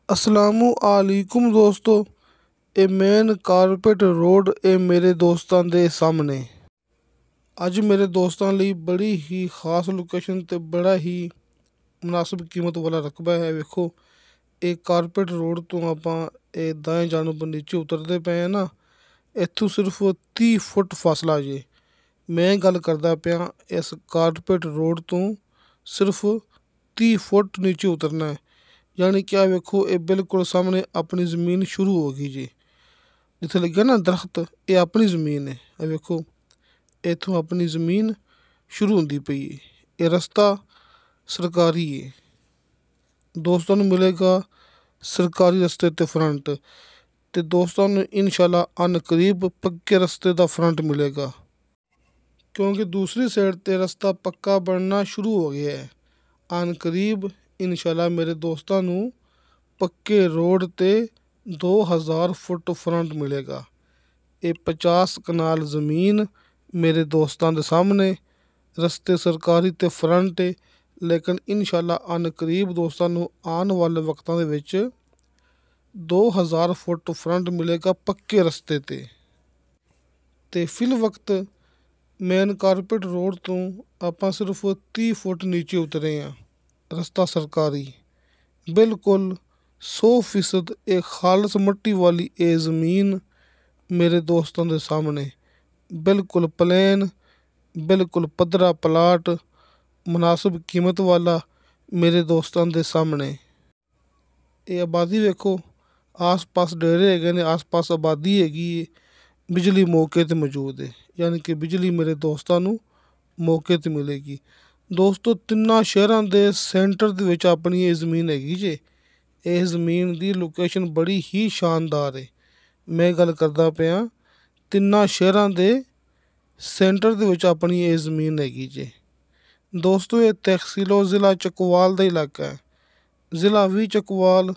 ਅਸਲਾਮੁਅਲੈकुम ਦੋਸਤੋ, ਇਹ main carpet road ਇਹ ਮੇਰੇ ਦੋਸਤਾਂ ਦੇ ਸਾਹਮਣੇ। ਅੱਜ ਮੇਰੇ ਦੋਸਤਾਂ ਲਈ ਬੜੀ ਹੀ ਖਾਸ ਲੋਕੇਸ਼ਨ ਤੇ ਬੜਾ ਹੀ ਮੁਨਾਸਿਬ ਕੀਮਤ ਵਾਲਾ ਰਕਬਾ ਹੈ। ਵੇਖੋ, ਇਹ ਕਾਰਪੇਟ ਰੋਡ ਤੋਂ ਆਪਾਂ ਇਹ ਦਾएं ਜਾਨੋਂ ਨੀਚੇ ਉਤਰਦੇ ਪਏ ਹਾਂ ਨਾ, ਇੱਥੋਂ ਸਿਰਫ 30 ਫੁੱਟ ਫਾਸਲਾ ਜੇ। ਮੈਂ ਗੱਲ ਕਰਦਾ ਪਿਆ ਇਸ ਕਾਰਪੇਟ ਰੋਡ ਤੋਂ ਸਿਰਫ 30 ਫੁੱਟ ਨੀਚੇ ਉਤਰਨਾ ਹੈ। यानी क्या वेखो, ये बिल्कुल सामने अपनी ज़मीन शुरू हो गई जी। जिथे लगे ना दरख्त, ये अपनी ज़मीन है। ये वेखो, इथों अपनी ज़मीन शुरू होती पई है। ये रस्ता सरकारी है, दोस्तों नूं मिलेगा सरकारी रस्ते ते फ्रंट, ते दोस्तों नूं इंशाल्लाह अन करीब पक्के रस्ते दा फ्रंट मिलेगा, क्योंकि दूसरी साइड ते रस्ता पक्का बनना शुरू हो गया है। अन करीब इंशाल्लाह मेरे दोस्तों नूं पक्के रोड ते 2000 फुट फ्रंट मिलेगा। ये 50 कनाल ज़मीन मेरे दोस्तों के सामने, रस्ते सरकारी ते फ्रंट है, लेकिन इंशाल्लाह अन करीब दोस्तों नूं आने वाले वक्तां दे विच 2000 फुट फ्रंट मिलेगा पक्के रस्ते ते फिल वक्त मेन कारपेट रोड तो आपां सिर्फ 30 फुट नीचे उतरे हैं। रस्ता सरकारी बिल्कुल 100% एक खालस मट्टी वाली ये ज़मीन मेरे दोस्तों के सामने, बिल्कुल प्लेन, बिल्कुल पद्धरा प्लाट, मुनासिब कीमत वाला मेरे दोस्तों के सामने। ये आबादी वेखो, आस पास डेरे है ने, आस पास आबादी हैगी, बिजली मौके ते मौजूद है, यानी कि बिजली मेरे दोस्तों नूं मौके ते मिलेगी। दोस्तों, तिन्ना शहरों के सेंटर दे विच अपनी ये ज़मीन हैगी जे। इस ज़मीन की लोकेशन बड़ी ही शानदार है। मैं गल करदा पिया तिन्ना शहरों के सेंटर दे विच अपनी ये ज़मीन हैगी जे। दोस्तों, ये तहसीलो ज़िला चकवाल का इलाका है, ज़िला भी चकवाल,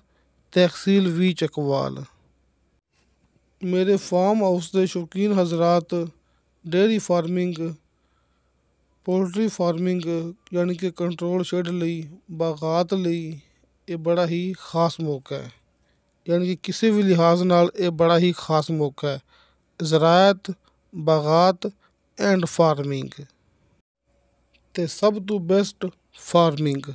तहसील भी चकवाल। मेरे फार्म हाउस के शौकीन हज़रात डेयरी फार्मिंग, पोल्ट्री फार्मिंग यानी कि कंट्रोल शेड लई, बागात लई ये बड़ा ही खास मौका है, यानी कि किसी भी लिहाज नाल ये बड़ा ही खास मौका है। ज़राअत, बागात एंड फार्मिंग ते सब तो बेस्ट फार्मिंग।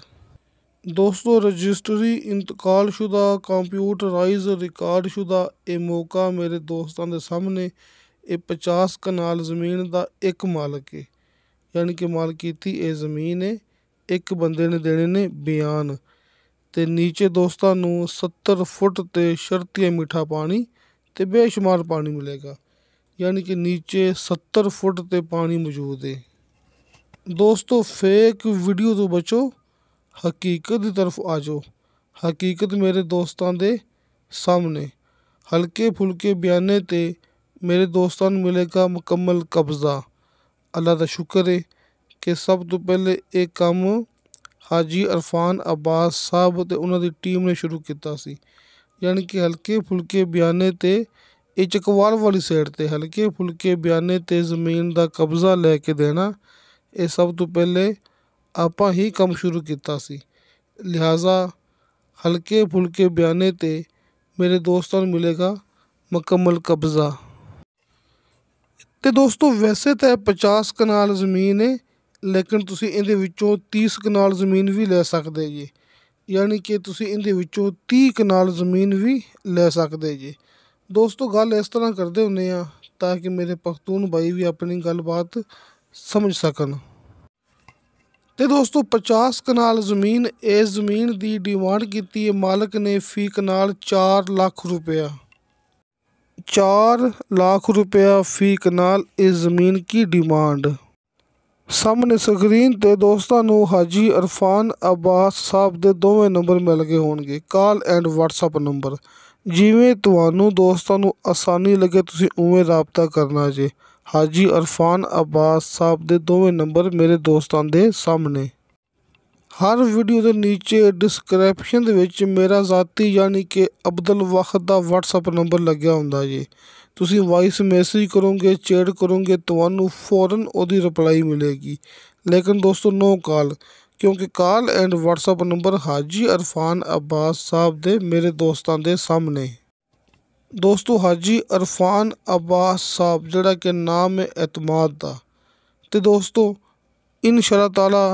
दोस्तों, रजिस्ट्री इंतकाल शुदा कंप्यूटराइज रिकॉर्ड शुदा ये मौका मेरे दोस्तों के सामने। ये 50 कनाल ज़मीन का एक मालक है, यानी कि मालकीती ये ज़मीन है, एक बंदे ने देने ने बयान। ते नीचे दोस्तों नूं 70 फुट ते शर्तिया मीठा पानी ते बेशुमार पानी मिलेगा, यानी कि नीचे 70 फुट ते पानी मौजूद है। दोस्तों, फेक वीडियो तो बचो, हकीकत की तरफ आ जाओ। हकीकत मेरे दोस्तों के सामने, हल्के फुल्के बयाने ते मेरे दोस्तों नूं मिलेगा मुकम्मल कब्ज़ा। अल्लाह का शुक्र है कि सब तो पहले एक काम हाजी अरफान अब्बास साहब ते उन्हां दी टीम ने शुरू किया सी, यानी कि हल्के फुल्के बयाने ते ये चकवाल वाली साइड ते हल्के फुल्के बयाने ते ज़मीन का कब्ज़ा लैके देना, ये सब तो पहले आपां ही काम शुरू किया सी। लिहाजा हल्के फुल्के बयाने ते मेरे दोस्तों नूं मिलेगा मुकम्मल कब्ज़ा। ते दोस्तों, वैसे तो 50 कनाल ज़मीन है, लेकिन तुसी इहदे विचों 30 कनाल ज़मीन भी ले सकदे जे, यानी कि तुसी इहदे विचों 30 कनाल ज़मीन भी ले सकदे जे। दोस्तों, गल इस तरह करदे हुंदे आ ताकि मेरे पख्तून भाई भी अपनी गलबात समझ सकन। ते दोस्तों, 50 कनाल ज़मीन, इस ज़मीन की डिमांड की है मालक ने फी कनाल 4 लाख रुपया। 4 लाख रुपया फी कनाल इस ज़मीन की डिमांड। सामने स्क्रीन ते दोस्तों नूं हाजी अरफान अब्बास साहब दे दोवें नंबर मिल गए होणगे, कॉल एंड व्हाट्सअप नंबर। जिवें तुहानूं दोस्तों नूं आसानी लगे तुसीं उवें राबता करना जे। हाजी अरफान अब्बास साहब दे दोवें नंबर मेरे दोस्तों के सामने। हर वीडियो के नीचे डिस्क्रिप्शन दे विच मेरा ज़ाती यानी कि अब्दुल वाहिद का व्हाट्सअप नंबर लग्या हुंदा जे। तुसीं वॉइस मैसेज करोगे, चैट करोगे, तुहानूं फौरन उहदी रिप्लाई मिलेगी। लेकिन दोस्तों, नो कॉल, क्योंकि कॉल एंड व्हाट्सअप नंबर हाजी अरफान अब्बास साहब दे मेरे दोस्तों के सामने। दोस्तों हाजी अरफान अब्बास साहब जड़ा के नाम है एतमाद दा। ते दोस्तों इंशाअल्लाह ताला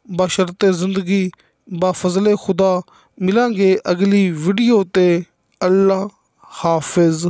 बशर्ते ज़िंदगी बाफजले खुदा मिलांगे अगली वीडियो ते। अल्लाह हाफिज़।